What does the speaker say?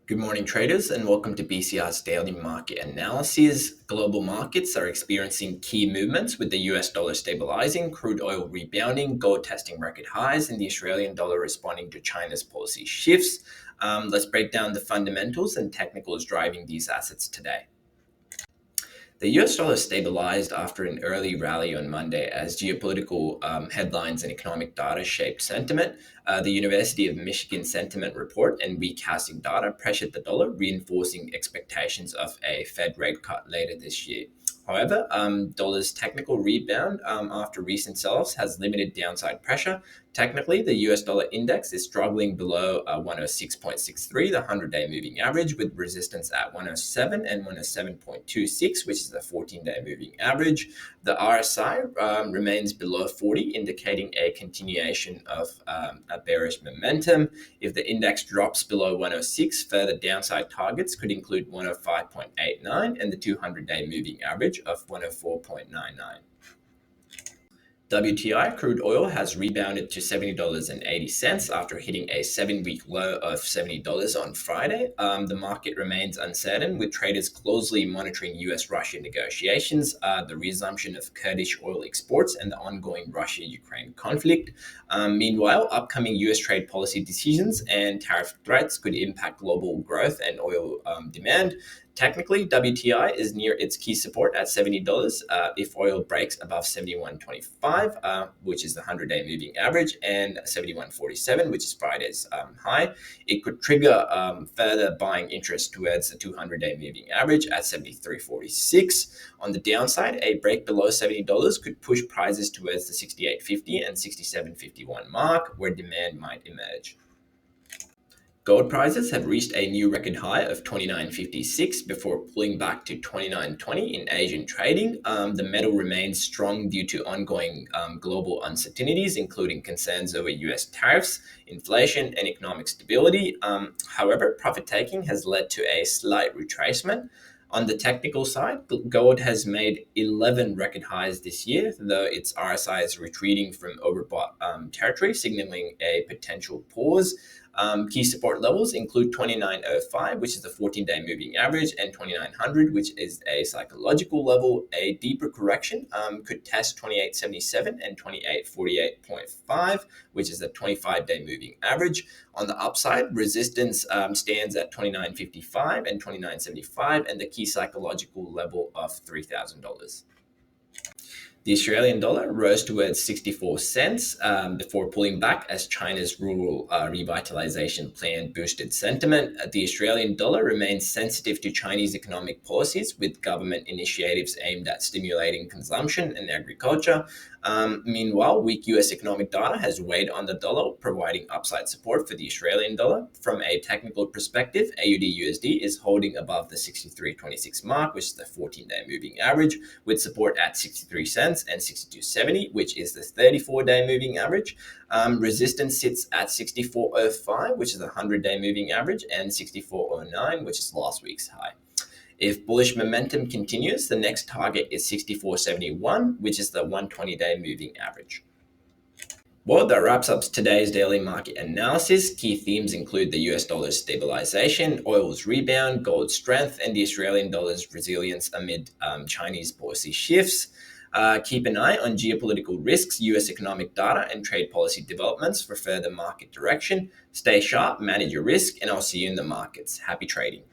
Good morning, traders, and welcome to BCR's daily market analysis. Global markets are experiencing key movements with the US dollar stabilizing, crude oil rebounding, gold testing record highs, and the Australian dollar responding to China's policy shifts. Let's break down the fundamentals and technicals driving these assets today. The US dollar stabilized after an early rally on Monday as geopolitical headlines and economic data shaped sentiment. The University of Michigan sentiment report and weak housing data pressured the dollar, reinforcing expectations of a Fed rate cut later this year. However, dollar's technical rebound after recent sell-offs has limited downside pressure. Technically, the US dollar index is struggling below 106.63, the 100-day moving average, with resistance at 107 and 107.26, which is the 14-day moving average. The RSI remains below 40, indicating a continuation of a bearish momentum. If the index drops below 106, further downside targets could include 105.89 and the 200-day moving average of 104.99. WTI crude oil has rebounded to $70.80 after hitting a 7-week low of $70 on Friday. The market remains uncertain, with traders closely monitoring US-Russia negotiations, the resumption of Kurdish oil exports, and the ongoing Russia-Ukraine conflict. Meanwhile, upcoming US trade policy decisions and tariff threats could impact global growth and oil demand. Technically, WTI is near its key support at $70 if oil breaks above 71.25, which is the 100-day moving average, and 71.47, which is Friday's high. It could trigger further buying interest towards the 200-day moving average at 73.46. On the downside, a break below $70 could push prices towards the 68.50 and 67.51 mark, where demand might emerge. Gold prices have reached a new record high of $29.56 before pulling back to $29.20 in Asian trading. The metal remains strong due to ongoing global uncertainties, including concerns over US tariffs, inflation, and economic stability. However, profit taking has led to a slight retracement. On the technical side, gold has made 11 record highs this year, though its RSI is retreating from overbought territory, signaling a potential pause. Key support levels include 29.05, which is the 14-day moving average, and 2900, which is a psychological level. A deeper correction could test 28.77 and 28.48.5, which is the 25-day moving average. On the upside, resistance stands at 29.55 and 29.75, and the key psychological level of $3,000. The Australian dollar rose towards 64 cents before pulling back as China's rural revitalization plan boosted sentiment. The Australian dollar remains sensitive to Chinese economic policies, with government initiatives aimed at stimulating consumption and agriculture. Meanwhile, weak US economic data has weighed on the dollar, providing upside support for the Australian dollar. From a technical perspective, AUD/USD is holding above the 63.26 mark, which is the 14-day moving average, with support at 63 cents and 62.70, which is the 34-day moving average. Resistance sits at 64.05, which is the 100-day moving average, and 64.09, which is last week's high. If bullish momentum continues, the next target is 64.71, which is the 120-day moving average. Well, that wraps up today's daily market analysis. Key themes include the US dollar's stabilization, oil's rebound, gold's strength, and the Australian dollar's resilience amid Chinese policy shifts. Keep an eye on geopolitical risks, US economic data, and trade policy developments for further market direction. Stay sharp, manage your risk, and I'll see you in the markets. Happy trading.